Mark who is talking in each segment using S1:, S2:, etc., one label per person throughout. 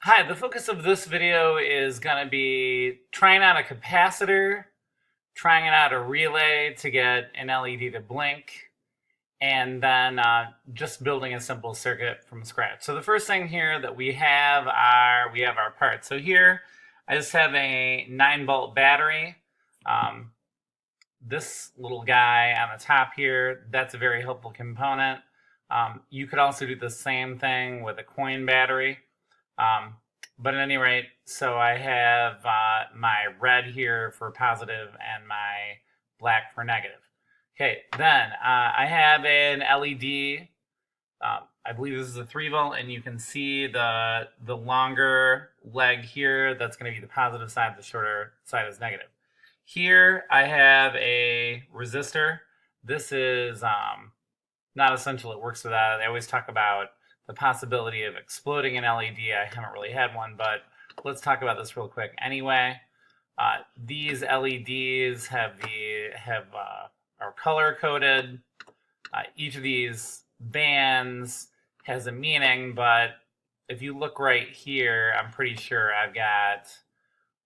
S1: Hi, the focus of this video is going to be trying out a capacitor, trying out a relay to get an LED to blink, and then just building a simple circuit from scratch. So the first thing here that we have our parts. So here I just have a 9-volt battery. This little guy on the top here, that's a very helpful component. You could also do the same thing with a coin battery. But at any rate, so I have my red here for positive and my black for negative. Okay, then I have an LED. I believe this is a 3-volt, and you can see the longer leg here. That's going to be the positive side. The shorter side is negative. Here I have a resistor. This is not essential. It works without it. I always talk about the possibility of exploding an LED. I haven't really had one, but let's talk about this real quick. Anyway, these LEDs are color coded. Each of these bands has a meaning, but if you look right here, I'm pretty sure I've got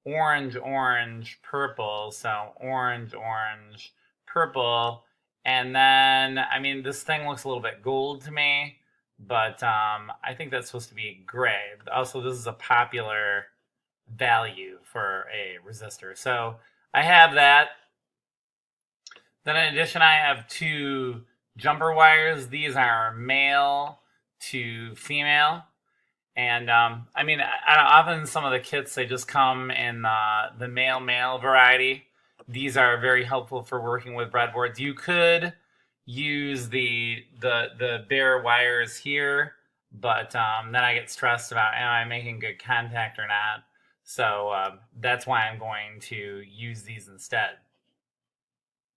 S1: orange, orange, purple. So orange, orange, purple. And then, I mean, this thing looks a little bit gold to me, but I think that's supposed to be gray. Also, this is a popular value for a resistor. So I have that. Then in addition, I have 2 jumper wires. These are male to female. And I mean, often some of the kits, they just come in the male variety. These are very helpful for working with breadboards. You could use the bare wires here, but then I get stressed about, am I making good contact or not? So that's why I'm going to use these instead.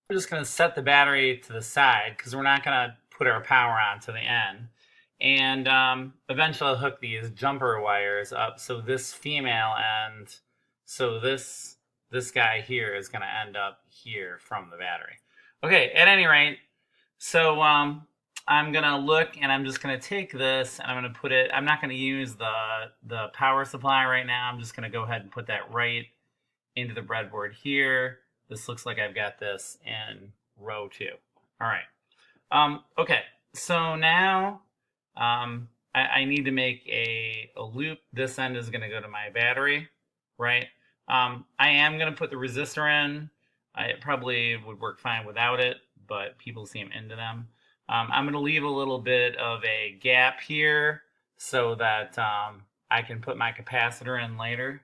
S1: We're just going to set the battery to the side because we're not going to put our power on to the end. And eventually I'll hook these jumper wires up. So this female end, so this guy here is going to end up here from the battery. Okay, at any rate, so I'm going to look, and I'm just going to take this and I'm going to put it, I'm not going to use the power supply right now. I'm just going to go ahead and put that right into the breadboard here. This looks like I've got this in row 2. All right. Okay, so now I need to make a loop. This end is going to go to my battery, right? I am going to put the resistor in. It probably would work fine without it, but people seem into them. I'm going to leave a little bit of a gap here so that I can put my capacitor in later.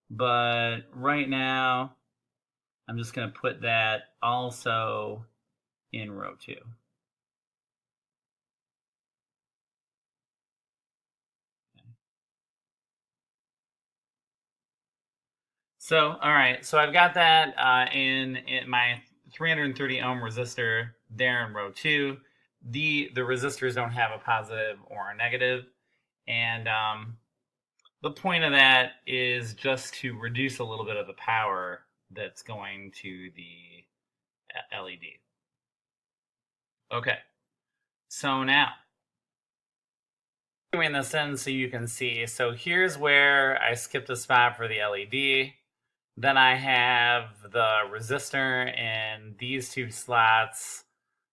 S1: But right now, I'm just going to put that also in row 2. So, all right, so I've got that in my 330 ohm resistor there in row 2. The resistors don't have a positive or a negative, and the point of that is just to reduce a little bit of the power that's going to the LED. Okay, so now doing this in so you can see. So here's where I skipped a spot for the LED. Then I have the resistor in these 2 slots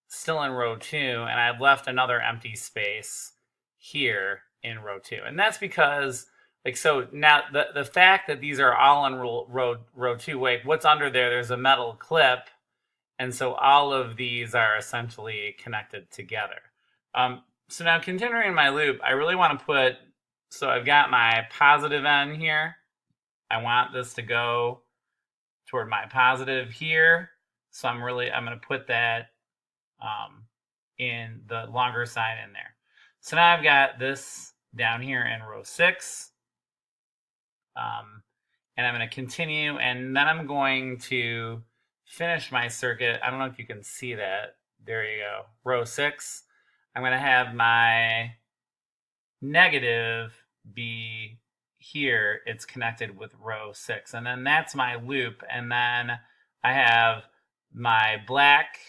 S1: still in row 2, and I've left another empty space here in row 2. And that's because, like, so now the fact that these are all in row 2, wait, what's under there? There's a metal clip, and so all of these are essentially connected together. So now continuing my loop, I really want to put, so I've got my positive end here. I want this to go toward my positive here. So I'm going to put that in the longer side in there. So now I've got this down here in row 6. And I'm going to continue, and then I'm going to finish my circuit. I don't know if you can see that. There you go. Row 6. I'm going to have my negative be here. It's connected with row 6. And then that's my loop. And then I have my black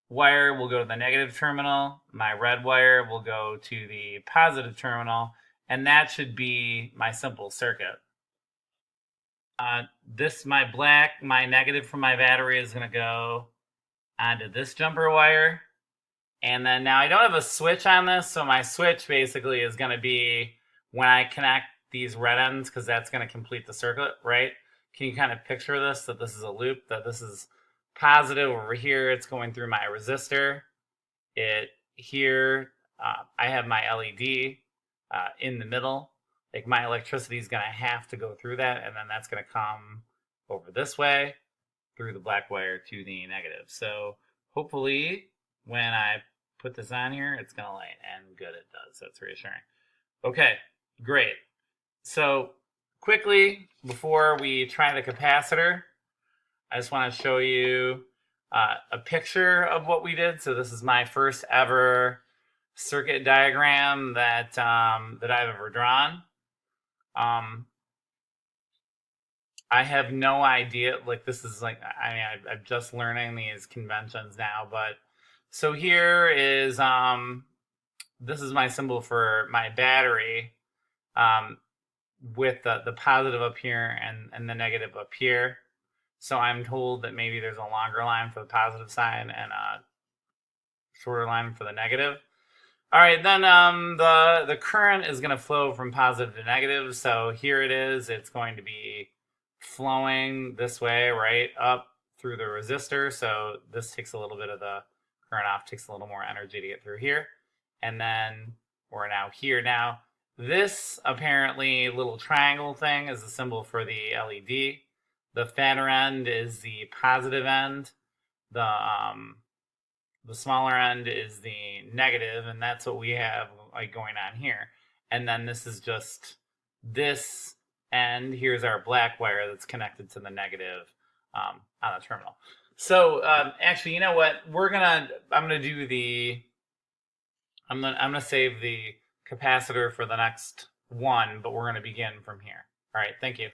S1: wire will go to the negative terminal. My red wire will go to the positive terminal. And that should be my simple circuit. My negative from my battery is going to go onto this jumper wire. And then now I don't have a switch on this, so my switch basically is going to be when I connect these red ends, because that's going to complete the circuit, right? Can you kind of picture this, that this is a loop, that this is positive over here, it's going through my resistor. I have my LED in the middle. Like my electricity is going to have to go through that, and then that's going to come over this way through the black wire to the negative. So hopefully when I put this on here, it's going to light, and good, it does. That's reassuring. Okay, great. So quickly, before we try the capacitor, I just want to show you a picture of what we did. So this is my first ever circuit diagram that I've ever drawn. I have no idea. Like, this is like, I mean, I'm just learning these conventions now. But so here is this is my symbol for my battery, with the positive up here and the negative up here. So I'm told that maybe there's a longer line for the positive side and a shorter line for the negative. All right, then the current is going to flow from positive to negative. So here it is. It's going to be flowing this way, right, up through the resistor. So this takes a little bit of the current off, takes a little more energy to get through here. And then we're now here. Now, this apparently little triangle thing is the symbol for the LED. The fatter end is the positive end. The smaller end is the negative, and that's what we have like going on here. And then this is just this end. Here's our black wire that's connected to the negative on the terminal. So actually, you know what? I'm gonna save the capacitor for the next one, but we're gonna begin from here. All right, thank you.